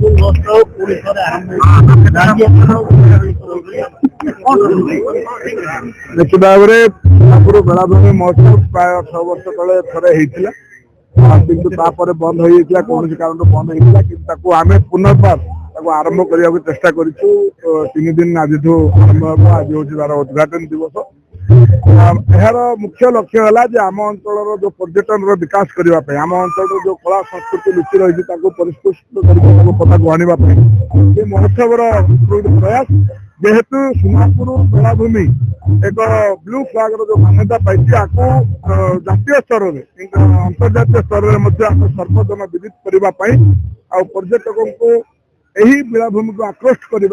निश्चित भाव में आगुरी बेलाभूमि महोत्सव प्राय 6 वर्ष तले थे होता किंतु बंद हो जाता कौन कारण बंद होता कि आम पुनर्बार आरंभ करने को चेष्टा करूँ 3 दिन आज आरंभ हम आज हूँ तार उद्घाटन दिवस यार मुख्य लक्ष्य है आम अंचल जो पर्यटन विकास करने आम अंचल जो कला संस्कृति लुचि रही परिस्फुट पता आने महोत्सव प्रयास जेहेतु सोनापुर बेलाभूमि एक ब्लू फ्लैग जो मान्यता पाई जातीय स्तर में अंतर्जातीय स्तर में सर्वजन विदित करने पर्यटकों को यही बेलाभूमि को आकृष्ट करने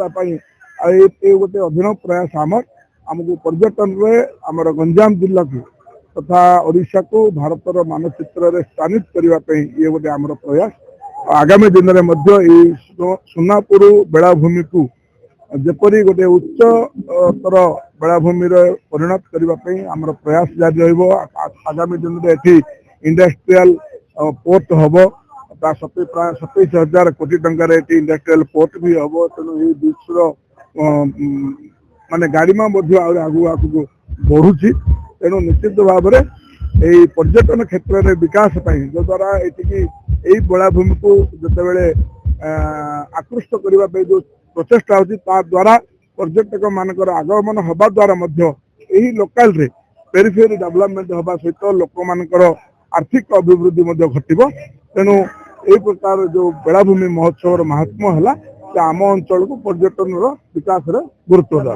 गोटे अभिनव प्रयास आमको पर्यटन में आमर गंजाम जिला को तथा ओडिशा को भारतर मानचित्र में स्थानित करने ये गोटे आमर प्रयास आगामी दिन में सोनापुर बेलाभूमि को जेपरी गोटे उच्च स्तर बेलाभूमि परिणत करने आमर प्रयास जारी आगामी दिन में ये इंडस्ट्रियल पोर्ट हम प्राय 27,000 कोटी टंकार इंडस्ट्रियल पोर्ट भी हम तेणु ये विश्व माने गाड़ीमा आगू आगू बढ़ुची तेणु निश्चित भाव में यही पर्यटन क्षेत्र में विकास जो द्वारा यही बेलाभूमि को जिते आकृष्ट करने जो प्रचेषा होती द्वारा पर्यटक मानकर आगमन हवा द्वारा यही लोकाल रे पेरिफेरी डेवलपमेंट हवा सहित लोक मानकर आर्थिक अभिवृद्धि घटव तेणु यही प्रकार जो बेलाभूमि महोत्सव महात्म्य है आम अंचल को पर्यटन विकास रे गुरुत्व दिया।